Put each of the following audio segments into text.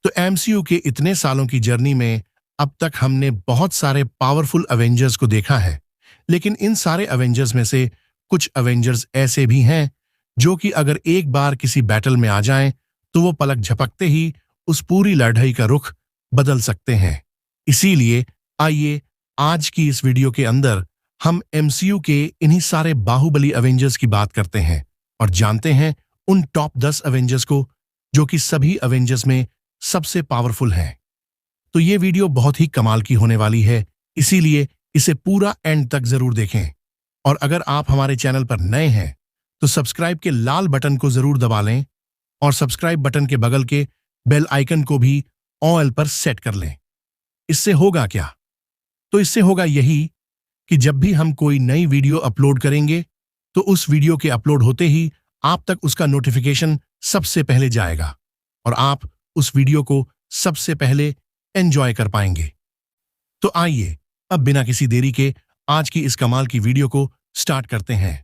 तो एमसीयू के इतने सालों की जर्नी में अब तक हमने बहुत सारे पावरफुल अवेंजर्स को देखा है, लेकिन इन सारे अवेंजर्स में से कुछ अवेंजर्स ऐसे भी हैं जो कि अगर एक बार किसी बैटल में आ जाएं तो वो पलक झपकते ही उस पूरी लड़ाई का रुख बदल सकते हैं। इसीलिए आइए आज की इस वीडियो के अंदर हम एमसीयू के इन्हीं सारे बाहुबली अवेंजर्स की बात करते हैं और जानते हैं उन टॉप 10 अवेंजर्स को जो कि सभी अवेंजर्स में सबसे पावरफुल हैं। तो ये वीडियो बहुत ही कमाल की होने वाली है, इसीलिए इसे पूरा एंड तक जरूर देखें। और अगर आप हमारे चैनल पर नए हैं तो सब्सक्राइब के लाल बटन को जरूर दबा लें और सब्सक्राइब बटन के बगल के बेल आइकन को भी ऑल पर सेट कर लें। इससे होगा क्या? तो इससे होगा यही कि जब भी हम कोई नई वीडियो अपलोड करेंगे तो उस वीडियो के अपलोड होते ही आप तक उसका नोटिफिकेशन सबसे पहले जाएगा और आप उस वीडियो को सबसे पहले एंजॉय कर पाएंगे। तो आइए अब बिना किसी देरी के आज की इस कमाल की वीडियो को स्टार्ट करते हैं।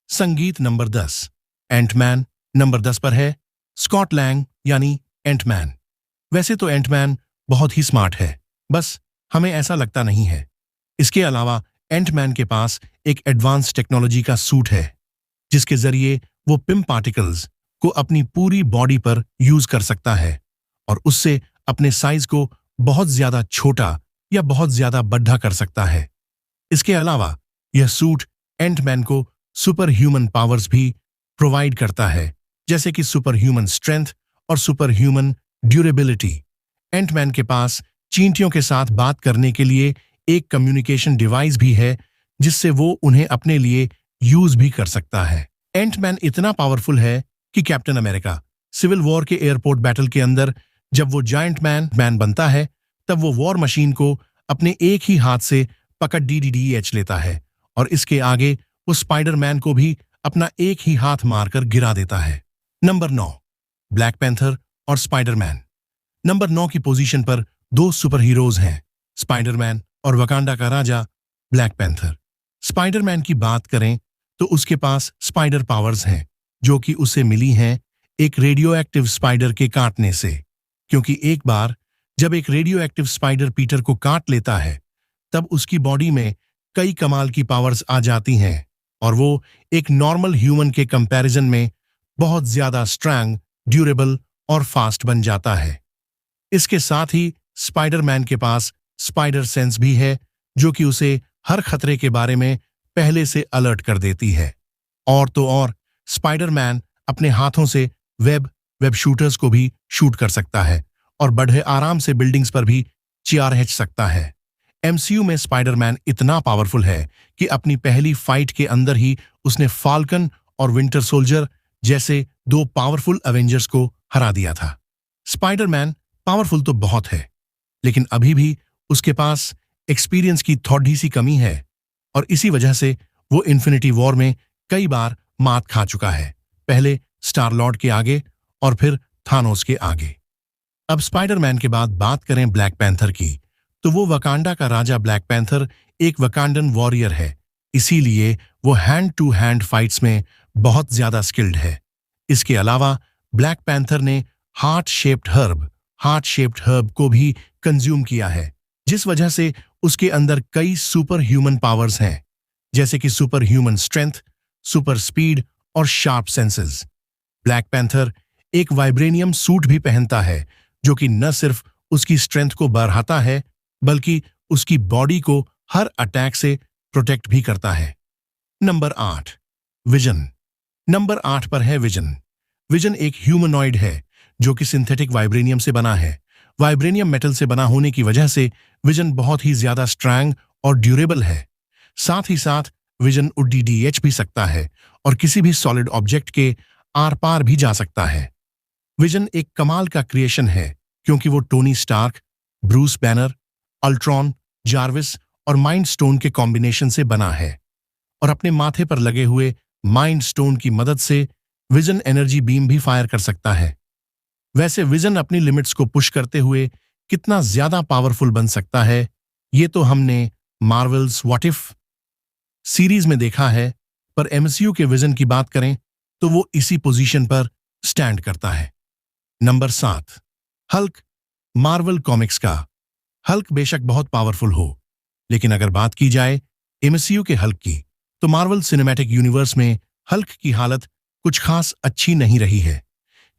संगीत नंबर 10, एंटमैन नंबर 10 पर है स्कॉट लैंग यानी एंटमैन। वैसे तो एंटमैन बहुत ही स्मार्ट है, बस हमें ऐसा लगता नहीं है। इसके अलावा एंटमैन के पास एक एडवांस टेक्नोलॉजी का सूट है जिसके जरिए वो पिम पार्टिकल्स को अपनी पूरी बॉडी पर यूज कर सकता है और उससे अपने साइज को बहुत ज्यादा छोटा या बहुत ज्यादा बड़ा कर सकता है। इसके अलावा यह सूट एंटमैन को सुपर ह्यूमन पावर्स भी प्रोवाइड करता है, जैसे कि सुपर ह्यूमन स्ट्रेंथ और सुपर ह्यूमन ड्यूरेबिलिटी। एंटमैन के पास चींटियों के साथ बात करने के लिए एक कम्युनिकेशन डिवाइस भी है जिससे वो उन्हें अपने लिए यूज भी कर सकता है। एंटमैन इतना पावरफुल है कि कैप्टन अमेरिका सिविल वॉर के एयरपोर्ट बैटल के अंदर जब वो जायंट मैन बनता है तब वो वॉर मशीन को अपने एक ही हाथ से पकड़ DDDH लेता है और इसके आगे वो स्पाइडरमैन को भी अपना एक ही हाथ मारकर गिरा देता है। नंबर 9, ब्लैक पैंथर और स्पाइडरमैन। नंबर 9 की पोजीशन पर दो सुपर हीरोज हैं, स्पाइडरमैन और वकांडा का राजा ब्लैक पैंथर। स्पाइडरमैन की बात करें तो उसके पास स्पाइडर पावर्स हैं जो कि उसे मिली हैं एक रेडियो एक्टिव स्पाइडर के काटने से, क्योंकि एक बार जब एक रेडियो एक्टिव स्पाइडर पीटर को काट लेता है तब उसकी बॉडी में कई कमाल की पावर्स आ जाती हैं और वो एक नॉर्मल ह्यूमन के कंपैरिजन में बहुत ज्यादा स्ट्रांग, ड्यूरेबल और फास्ट बन जाता है। इसके साथ ही स्पाइडरमैन के पास स्पाइडर सेंस भी है जो कि उसे हर खतरे के बारे में पहले से अलर्ट कर देती है। और तो और स्पाइडरमैन अपने हाथों से वेब शूटर्स को भी शूट कर सकता है और बड़े आराम से बिल्डिंग्स पर भी चियार सकता है। एमसीयू में स्पाइडरमैन इतना पावरफुल है कि अपनी पहली फाइट के अंदर ही उसने फाल्कन और विंटर सोल्जर जैसे दो पावरफुल अवेंजर्स को हरा दिया था। स्पाइडरमैन पावरफुल तो बहुत है, लेकिन अभी भी उसके पास एक्सपीरियंस की थोड़ी सी कमी है और इसी वजह से वो इन्फिनिटी वॉर में कई बार मात खा चुका है, पहले स्टार लॉर्ड के आगे और फिर थानोस के आगे। अब स्पाइडरमैन के बाद बात करें ब्लैक पैंथर की, तो वो वकांडा का राजा ब्लैक पैंथर एक वकांडन वॉरियर है, इसीलिए वो हैंड टू हैंड फाइट्स में बहुत ज्यादा स्किल्ड है। इसके अलावा ब्लैक पैंथर ने हार्ट शेप्ड हर्ब को भी कंज्यूम किया है, जिस वजह से उसके अंदर कई सुपर ह्यूमन पावर्स हैं, जैसे कि super human strength, super speed और शार्प सेंसेस। ब्लैक पैंथर एक वाइब्रेनियम सूट भी पहनता है जो कि न सिर्फ उसकी स्ट्रेंथ को बढ़ाता है बल्कि उसकी बॉडी को हर अटैक से प्रोटेक्ट भी करता है। Number 8, vision. नंबर 8 पर है विजन। विजन एक ह्यूमनॉइड है जो कि सिंथेटिक वाइब्रेनियम से बना है। वाइब्रेनियम मेटल से बना होने की वजह से विजन बहुत ही ज्यादा स्ट्रांग और ड्यूरेबल है। साथ ही साथ विजन DDH भी सकता है और किसी भी सॉलिड ऑब्जेक्ट के आर पार भी जा सकता है। विजन एक कमाल का क्रिएशन है क्योंकि वो Tony Stark, Bruce Banner, Ultron, Jarvis और माइंड स्टोन के कॉम्बिनेशन से बना है और अपने माथे पर लगे हुए माइंड स्टोन की मदद से विजन एनर्जी बीम भी फायर कर सकता है। वैसे विजन अपनी लिमिट्स को पुश करते हुए कितना ज्यादा पावरफुल बन सकता है ये तो हमने मार्वल्स व्हाट इफ सीरीज में देखा है, पर एमसीयू के विजन की बात करें तो वो इसी पोजीशन पर स्टैंड करता है। नंबर 7, हल्क मार्वल कॉमिक्स का हल्क बेशक बहुत पावरफुल हो, लेकिन अगर बात की जाए एमसीयू के हल्क की, तो मार्वल सिनेमैटिक यूनिवर्स में हल्क की हालत कुछ खास अच्छी नहीं रही है,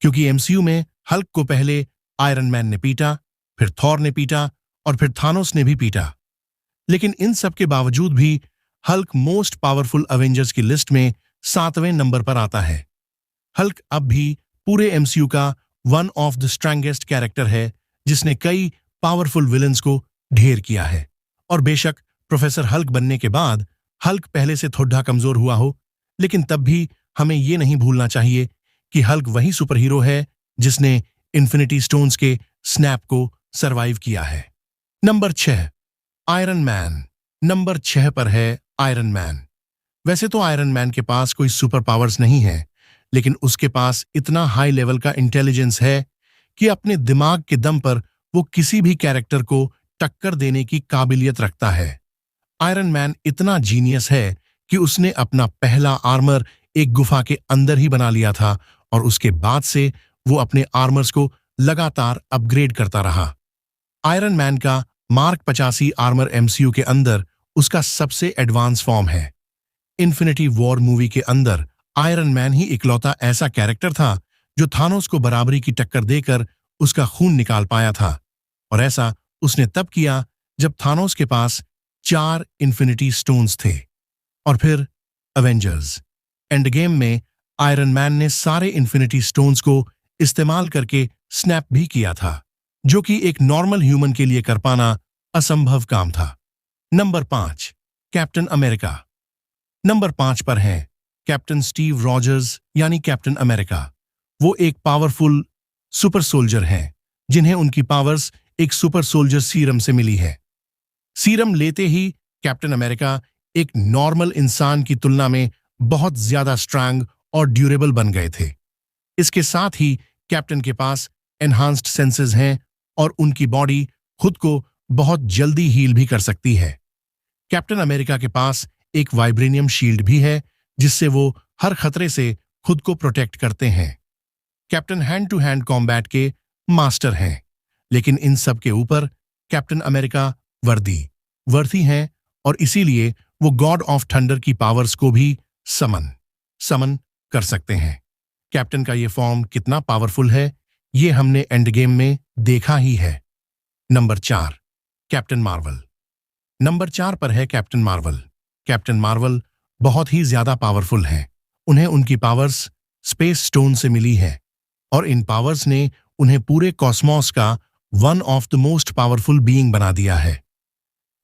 क्योंकि एमसीयू में हल्क को पहले आयरन मैन ने पीटा, फिर थॉर ने पीटा और फिर थानोस ने भी पीटा। लेकिन इन सब के बावजूद भी हल्क मोस्ट पावरफुल अवेंजर्स की लिस्ट में 7वें नंबर पर आता है। हल्क अब भी पूरे एमसीयू का one of the strongest character है, जिसने कई पावरफुल विलन्स को ढेर किया है। और बेशक प्रोफेसर हल्क बनने के बाद हल्क पहले से थोड़ा कमजोर हुआ हो, लेकिन तब भी हमें यह नहीं भूलना चाहिए कि हल्क वही सुपर हीरो है जिसने इन्फिनिटी स्टोन्स के स्नैप को सरवाइव किया है। Number 6, iron man. नंबर 6 पर है आयरन मैन। वैसे तो आयरन मैन के पास कोई सुपर पावर्स नहीं है, लेकिन उसके पास इतना हाई लेवल का इंटेलिजेंस है कि अपने दिमाग के दम पर वो किसी भी कैरेक्टर को टक्कर देने की काबिलियत रखता है। आयरन मैन इतना जीनियस है कि उसने अपना पहला आर्मर एक गुफा के अंदर ही बना लिया था और उसके बाद से वो अपने आर्मर्स को लगातार अपग्रेड करता रहा। आयरन मैन का मार्क 85 आर्मर एमसीयू के अंदर उसका सबसे एडवांस फॉर्म है। इन्फिनिटी वॉर मूवी के अंदर आयरन मैन ही इकलौता ऐसा कैरेक्टर था जो थानोस को बराबरी की टक्कर देकर उसका खून निकाल पाया था, और ऐसा उसने तब किया जब थानोस के पास 4 इन्फिनिटी स्टोन्स थे। और फिर अवेंजर्स एंड गेम में आयरन मैन ने सारे इन्फिनिटी स्टोन्स को इस्तेमाल करके स्नैप भी किया था, जो कि एक नॉर्मल ह्यूमन के लिए कर पाना असंभव काम था। Number 5, captain America. नंबर 5 पर हैं कैप्टन स्टीव रॉजर्स यानी कैप्टन अमेरिका। वो एक पावरफुल सुपर सोल्जर हैं, जिन्हें उनकी पावर्स एक सुपर सोल्जर सीरम से मिली है। सीरम लेते ही कैप्टन अमेरिका एक नॉर्मल इंसान की तुलना में बहुत ज्यादा स्ट्रांग और ड्यूरेबल बन गए थे। इसके साथ ही कैप्टन के पास एनहांस्ड सेंसेस हैं और उनकी बॉडी खुद को बहुत जल्दी हील भी कर सकती है। कैप्टन अमेरिका के पास एक वाइब्रेनियम शील्ड भी है, जिससे वो हर खतरे से खुद को प्रोटेक्ट करते हैं। Captain hand to hand combat के मास्टर हैं, लेकिन इन सब के ऊपर कैप्टन अमेरिका वर्दी हैं, और इसीलिए वो गॉड ऑफ थंडर की पावर्स को भी समन कर सकते हैं। कैप्टन का ये फॉर्म कितना पावरफुल है, ये हमने एंड गेम में देखा ही है। Number 4, captain Marvel. नंबर 4 पर है कैप्टन मार्वल। कैप्टन मार्वल बहुत ही ज्यादा पावरफुल हैं। उन्हें उनकी पावर्स स्पेस स्टोन से मिली है, और इन पावर्स ने उन्हें पूरे कॉस्मोस का one of the most powerful being बना दिया है।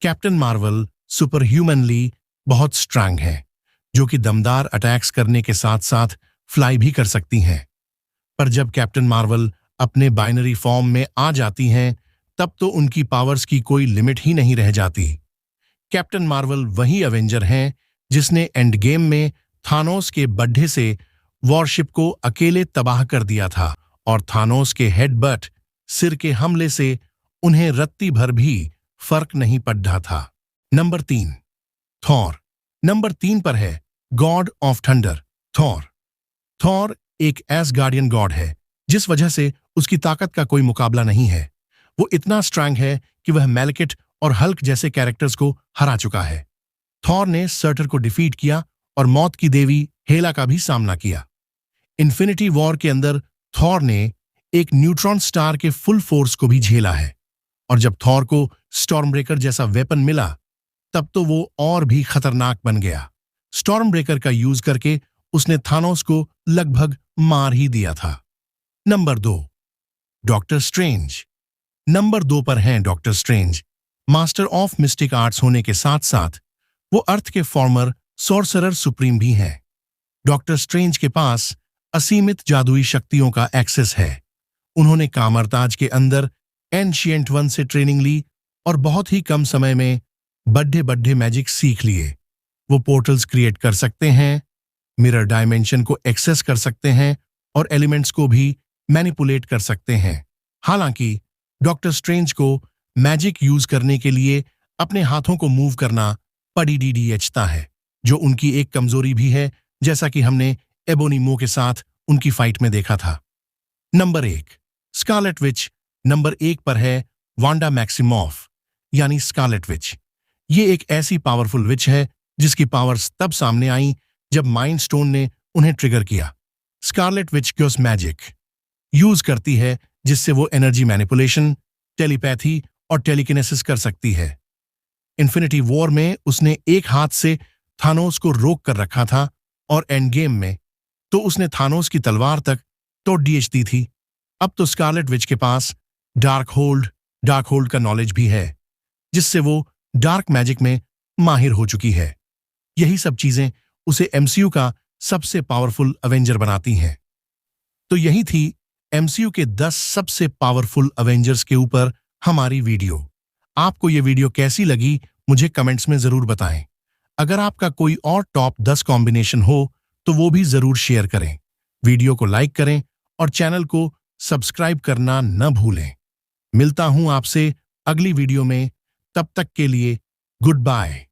कैप्टन मार्वल सुपर ह्यूमनली बहुत स्ट्रांग है, जो कि दमदार अटैक्स करने के साथ साथ फ्लाई भी कर सकती हैं। पर जब कैप्टन मार्वल अपने बाइनरी फॉर्म में आ जाती हैं, तब तो उनकी पावर्स की कोई लिमिट ही नहीं रह जाती। कैप्टन मार्वल वही अवेंजर हैं जिसने एंड गेम में थानोस के बड्ढे से वॉरशिप को अकेले तबाह कर दिया था, और थानोस के हेडबट सिर के हमले से उन्हें रत्ती भर भी फर्क नहीं पड़ा था। Number 3, Thor. नंबर 3 पर है God of thunder, Thor. Thor एक एसगार्डियन गॉड है, जिस वजह से उसकी ताकत का कोई मुकाबला नहीं है। वो इतना स्ट्रांग है कि वह मैलकेट और हल्क जैसे कैरेक्टर्स को हरा चुका है। थॉर ने सर्टर को डिफीट किया और मौत की देवी हेला का भी सामना किया। इन्फिनिटी वॉर के अंदर थॉर ने एक न्यूट्रॉन स्टार के फुल फोर्स को भी झेला है, और जब थॉर को स्टॉर्म ब्रेकर जैसा वेपन मिला, तब तो वो और भी खतरनाक बन गया। स्टॉर्म ब्रेकर का यूज करके उसने थानोस को लगभग मार ही दिया था। Number 2, doctor strange. नंबर 2 पर हैं doctor strange. Master of mistake arts होने के साथ साथ वो अर्थ के फॉर्मर सॉर्सरर सुप्रीम भी हैं। डॉक्टर स्ट्रेंज के पास असीमित जादुई शक्तियों का एक्सेस है। उन्होंने कामरताज के अंदर एंशिएंट वन से ट्रेनिंग ली और बहुत ही कम समय में बड्ढे मैजिक सीख लिए। वो पोर्टल्स क्रिएट कर सकते हैं, मिरर डायमेंशन को एक्सेस कर सकते हैं और एलिमेंट्स को भी मैनिपुलेट कर सकते हैं। हालांकि डॉक्टर स्ट्रेंज को मैजिक यूज करने के लिए अपने हाथों को मूव करना पड़ता है, जो उनकी एक कमजोरी भी है, जैसा कि हमने एबोनी मो के साथ उनकी फाइट में देखा था। नंबर 1, स्कारलेट विच नंबर 1 पर है वांडा मैक्सिमॉफ यानी स्कारलेट विच। ये एक ऐसी पावरफुल विच है जिसकी पावर्स तब सामने आई जब माइंड स्टोन ने उन्हें ट्रिगर किया। Scarlet Witch chaos magic use करती है जिससे वो एनर्जी मैनिपुलेशन, टेलीपैथी और टेलीकिनेसिस कर सकती है। इन्फिनिटी वॉर में उसने एक हाथ से थानोस को रोक कर रखा था और एंड गेम में तो उसने थानोस की तलवार तक तोड़ दी थी। अब तो स्कारलेट विच के पास डार्क होल्ड का नॉलेज भी है जिससे वो डार्क मैजिक में माहिर हो चुकी है। यही सब चीजें उसे एमसीयू का सबसे पावरफुल अवेंजर बनाती हैं। तो यही थी एमसीयू के 10 सबसे पावरफुल अवेंजर्स के ऊपर हमारी वीडियो। आपको ये वीडियो कैसी लगी मुझे कमेंट्स में जरूर बताएं। अगर आपका कोई और टॉप 10 कॉम्बिनेशन हो तो वो भी जरूर शेयर करें। वीडियो को लाइक करें और चैनल को सब्सक्राइब करना न भूलें। मिलता हूं आपसे अगली वीडियो में, तब तक के लिए गुड बाय।